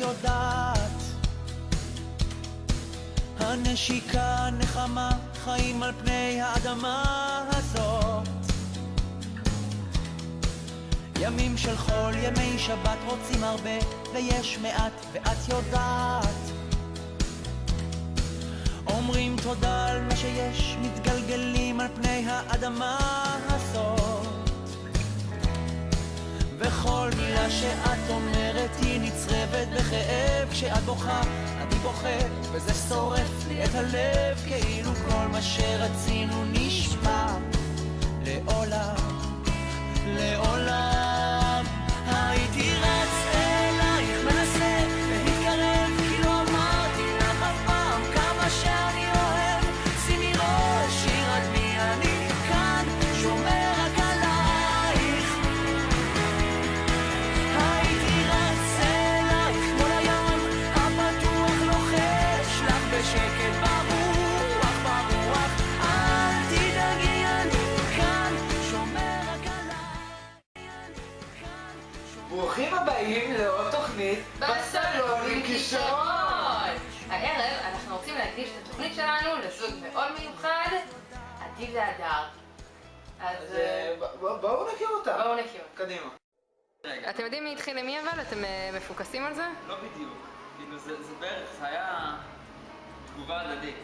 יודעת, הנשיקה נחמה, חיים על פני האדמה הזאת. ימים של חול, ימי שבת, רוצים הרבה ויש מעט, ואת יודעת, אומרים תודה על מה שיש, מתגלגלים על פני האדמה הזאת. וכל מילה שאת אומרת היא נצרבת בכאב, כשאת בוכה אני בוכה וזה שורף לי את הלב, כאילו כל מה שרצינו נשמע לעולם, לעולם. הייתי רץ אלייך מנסה להתקרב, כי לא אמרתי לך אף פעם כמה שאני אוהב. שימי ראש, שיר עד מי אני כאן שומר רק עלייך. הייתי רץ אלייך כמו לים הפתוח, לוחש לך בשקט ברוח, ברוח. אל תדאגי אני כאן שומר רק עלייך. ברוכים הבאים לעוד תוכנית בסלון עם כישרון. הערב אנחנו רוצים להקדיש את התוכנית שלנו לזוג מאוד מיוחד, עדי והדר. אז בואו נכיר אותה. בואו נכיר. קדימה. אתם יודעים מי התחיל למי אבל? אתם מפוקסים על זה? לא בדיוק, כאילו זה בערך, זה היה תגובה הדדית,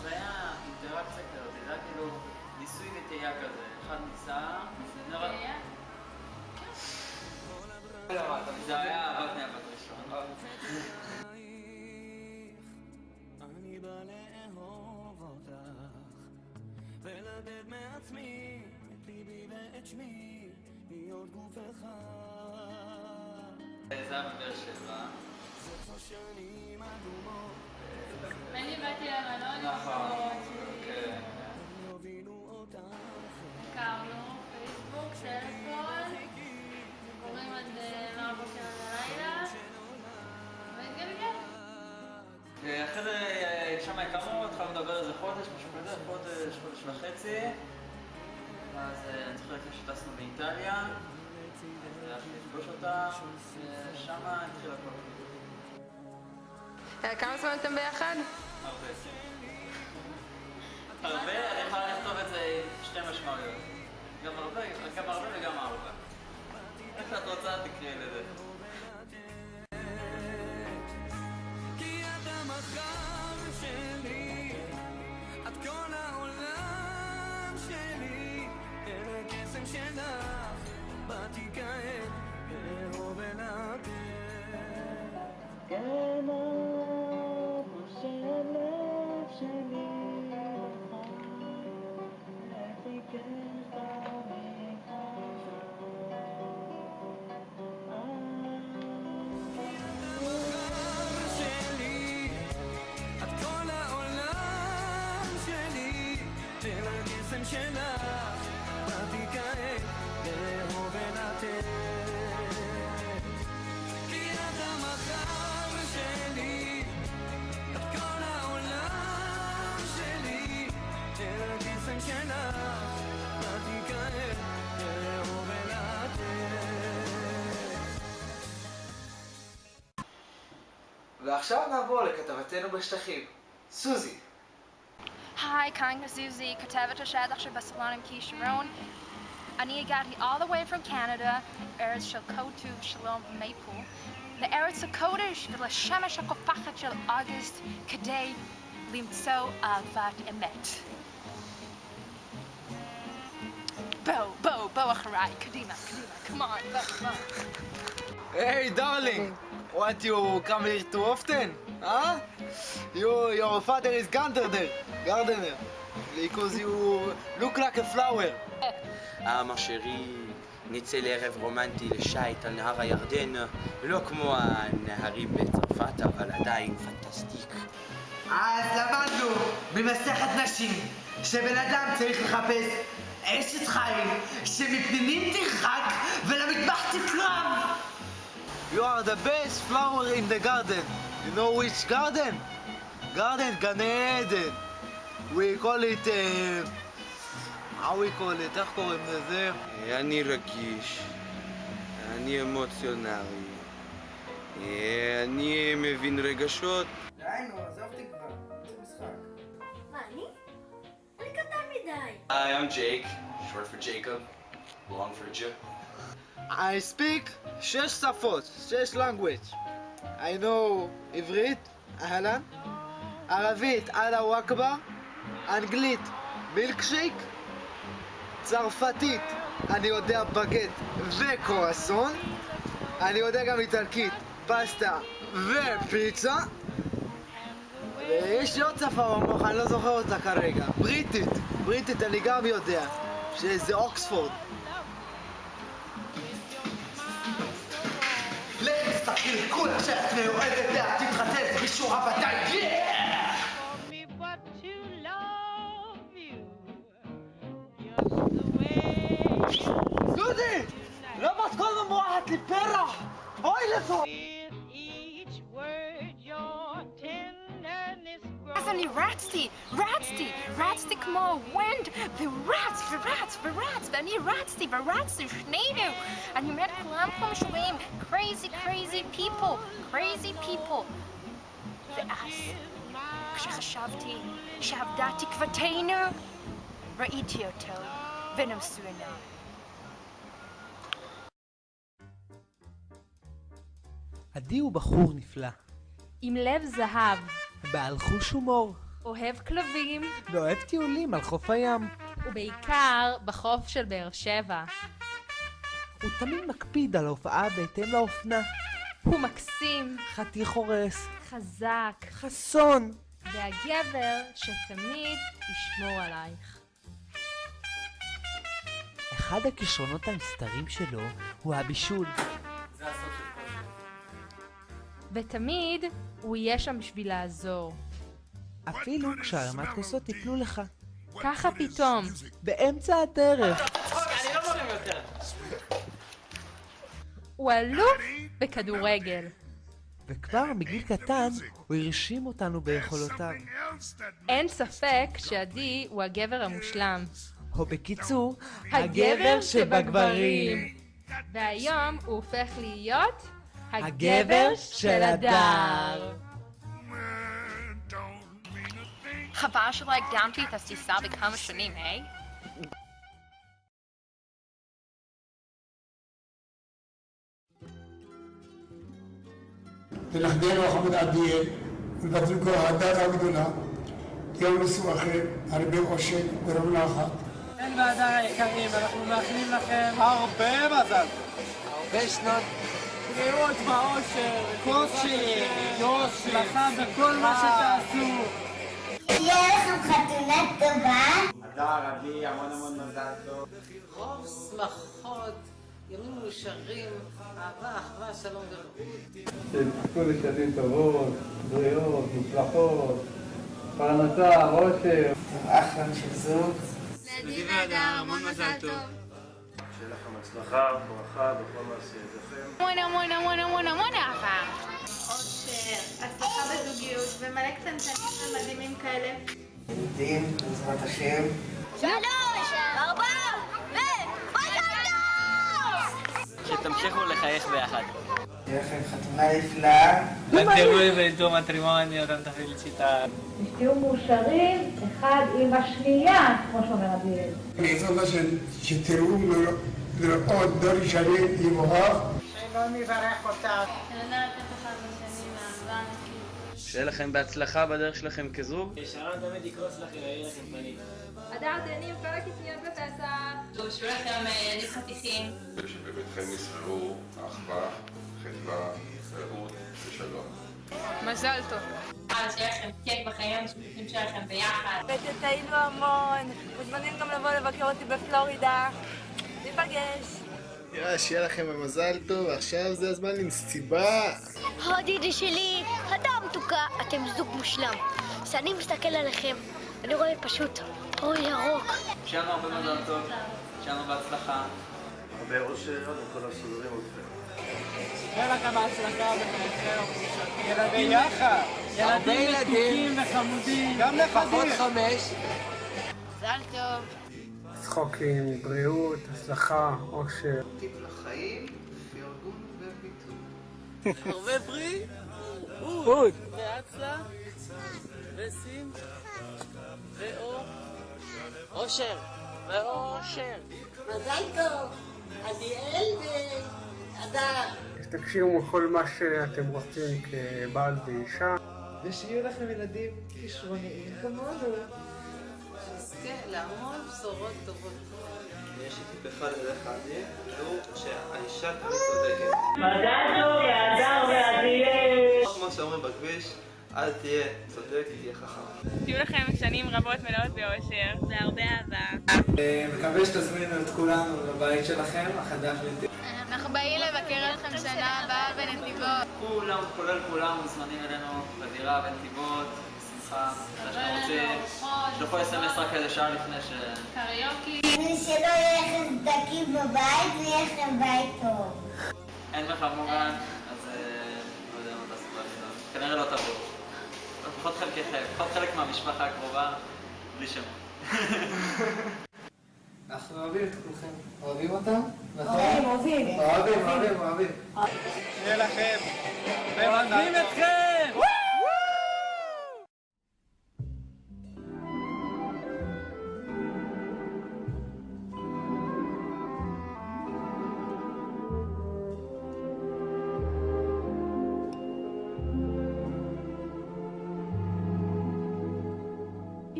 זה היה אינטראקציה כזאת, זה היה כאילו ניסוי וטעייה כזה, אחד ניסה, זה היה אהבת מהבת ראשון. אני בא לאהוב אותך ולתת מעצמי את ליבי ואת שמי, להיות גוף אחד. זה היה בבאר שבע. זה כבר שנים אדומות, אני באתי למלון, נכון, כן. הם יובילו אותך. הכרנו, פייסבוק, טלפון, קוראים עד מהבוקר עד הלילה, והתגלגל. ואחרי זה שם הכרנו, התחלנו לדבר איזה חודש, משהו כזה, חודש וחצי. אז אני זוכר שטסנו לאיטליה, אז הלכתי לפגוש אותה, ושם התחיל הכל. כמה זמן אתם ביחד? הרבה, אני יכולה לכתוב את זה עם שתי משמעויות. גם הרבה וגם הרבה. איך שאת רוצה תקראי לזה. כי את המחר שלי, את כל העולם שלי, אל הקסם שלך, באתי כעת לאהוב ולתת. כן, את שהלב שלי שלך, באתי כעת לאהוב ולתת. כי את המחר שלי, את כל העולם שלי, אל הקסם שלך, באתי כעת לאהוב ולתת. ועכשיו נעבור לכתבתנו בשטחים, סוזי. היי, כאן סוזי, כתבת השטח של בסלון עם כישרון. אני הגעתי all the way from Canada, ארץ של כותוב, שלום ומייפול, לארץ הקודש ולשמש הקופחת של אוגוסט כדי למצוא אהבת אמת. בואו אחריי, קדימה, come on, בואו. Hey darling, what you come here too often? Huh? Your father is gardener, because you look like a flower. מה שרי, נצא לערב רומנטי לשייט על נהר הירדן, לא כמו הנהרים בצרפת, אבל עדיין פנטסטיק. אז למדנו במסכת נשים שבן אדם צריך לחפש אשת חיים שמפנינים תרחק ולמטבח תקרב. You are the best flower in the garden. You know which garden? Garden Gan Eden. We call it... how we call it? איך קוראים לזה? אני רגיש, אני אמוציונרי, אני מבין רגשות. די נו, עזבתי כבר. זה משחק. מה, אני? אני קטן מדי. Hi, I'm Jake, short for Jacob, long for Jew. I speak 6 שפות, 6 language. I know עברית, אהלן, ערבית, אללה וואכבר, אנגלית, מילקשייק, צרפתית, אני יודע בגט וקרואסון, אני יודע גם איטלקית, פסטה ופיצה, ויש לי עוד שפה במוח, אני לא זוכר אותה כרגע, בריטית אני גם יודע, שזה אוקספורד. לך תסתכל כולה שאת מאוהבת בה, תתחתן בשור הבתיים, דודי! למה את כל הזמן מורחת לי פרח? בואי לפה! אז אני רצתי כמו ווינד, ורץ, ואני רצתי, שנינו. אני אומרת, כולם פה משווים, crazy people. ואז, כשחשבתי שאבדה תקוותנו, ראיתי אותו, ונשאו עיניו. עדי הוא בחור נפלא, עם לב זהב, בעל חוש הומור, אוהב כלבים, ואוהב טיולים על חוף הים. ובעיקר בחוף של באר שבע. הוא תמיד מקפיד על ההופעה בהתאם לאופנה. הוא מקסים, חתיך הורס, חזק, חסון. והגבר שתמיד ישמור עלייך. אחד הכישרונות הנסתרים שלו הוא הבישול. זה הסוף של כושר. ותמיד הוא יהיה שם בשביל לעזור. אפילו כשהרמת כוסות תיפלו לך. ככה פתאום. באמצע הדרך. אני לא מרים יותר. הוא אלוף בכדורגל. וכבר מגיל קטן הוא הרשים אותנו ביכולותיו. אין ספק שעדי הוא הגבר המושלם. או בקיצור, הגבר שבגברים. והיום הוא הופך להיות הגבר של הדר. חבל שלא הקדמתי את הטיסה בכמה שנים, היי? ונכדינו חמוד עדיאל, ובת זוגו הדר הגדולה, יום משמחים, הרבה אושר ורוב נחת. כן, והדר היקרים, אנחנו מאחלים לכם הרבה מזל. הרבה שנות בריאות ואושר, קושי, יושי, הצלחה בכל מה שתעשו. יהיה לכם חתונה טובה. הדר, עדי, המון מזל טוב. רוב שמחות, ימים מאושרים, אהבה, אחווה, שלום ורעות. שתזכו לשנים טובות, בריאות, מוצלחות, פרנסה, אושר. אחלה של זוג. לעדי והדר, המון מזל טוב. שיהיה לכם הצלחה, ברכה בכל מעשי ידיכם. המון אהבה. אושר, הצלחה בזוגיות ומלא קטנטנים ומדהימים כאלה. ילדים, בעזרת השם. 3, 4, ומזל טוב! שתמשיכו לחייך ביחד. תהיה לכם חתונה נפלאה. תראו ואיתו מטרימוניה, אותם פליציטה. תהיו מאושרים אחד עם השנייה, כמו שאומר עדיאל. בעזרת השם, שתראו לראות דור ישנים יבורך. שלום יברך אותך. לדעת את אחד בשנים מהאהבה. שיהיה לכם בהצלחה בדרך שלכם כזוג. שרון תמיד יקרוס לכם, יהיה לכם פנים. אדר תהנים כל הקטניות בפסח. שיהיו לכם ילדים חתיכים. ושבביתכם ישררו אחווה, חדווה, רעות ושלום. מזל טוב. שיהיה לכם כיף בחיים המשותפים שלכם ביחד. ותטעינו המון, מוזמנים גם לבוא לבקר אותי בפלורידה. ניפגש. שיהיה לכם מזל טוב, עכשיו זה הזמן למסיבה. הודידי שלי, הדר מתוקה, אתם זוג מושלם. כשאני מסתכל עליכם, אני רואה פשוט אור ירוק. שיהיה לנו הרבה מזל טוב, שיהיה לנו בהצלחה. הרבה אושר וכל הסודרים עודכם. שיהיה לכם בהצלחה בחייכם, ילדים יחד, ילדים מתוקים וחמודים, גם לפחות 5. מזל טוב. צחוקים, בריאות, הצלחה, אושר. טיפ לחיים, פרגון וביטוי. הרבה פרי, אוד, ואצלה, ושים, ואושר, ואושר. מזל טוב, עדיאל ואדר. תגשימו כל מה שאתם רוצים כבעל ואישה. ושיהיו לכם ילדים כישרוניים כמונו. שנזכה להמון בשורות טובות. יש לי אחד לאחד, והוא שהאישה תמיד צודקת. מזל טוב לאדר ועדיאל. כמו שאומרים בכביש, אל תהיה צודק, תהיה חכם. שיהיו לכם שנים רבות מלאות באושר, והרבה אהבה. מקווה שתזמינו את כולנו לבית שלכם, החדש בנתיבות. אנחנו באים לבקר אתכם שנה הבאה בנתיבות. כולם, כולל כולם, מוזמנים אלינו בדירה בנתיבות, בשמחה. מתי שאתם רוצים, שלחו SMS רק איזה שעה לפני ש... קריוקי. שלא יהיה לכם סדקים בבית ויהיה לכם בית טוב. אין מרחב מוגן, אז לא יודע מה תעשו בעצמם. כנראה לא תבואו. לפחות חלקכם, לפחות חלק מהמשפחה הקרובה, בלי שמות. אנחנו אוהבים את כולכם. אוהבים אותם? אוהבים. אוהבים. שיהיה לכם. אוהבים אתכם!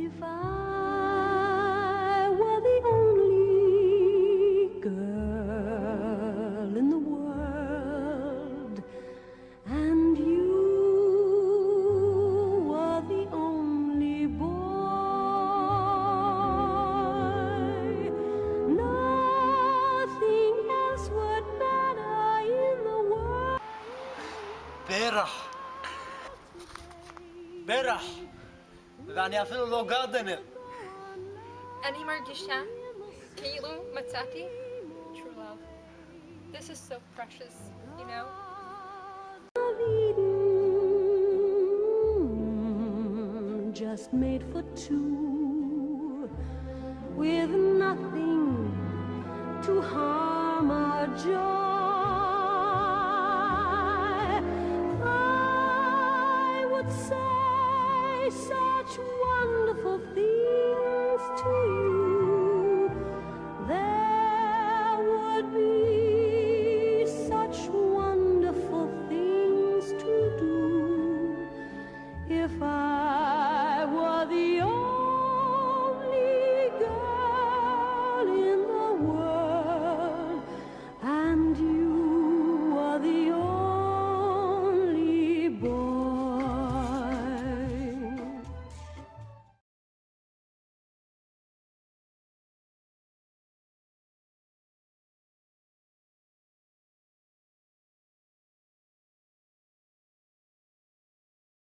If I were the only girl in the world, and you were the only boy, nothing else would matter in the world. פרח. ואני אפילו לא גרדנר. אני מרגישה כאילו מצאתי true love. This is so precious, you know? Just made for two, with nothing to harm our joy. I would say such wonderful things to you.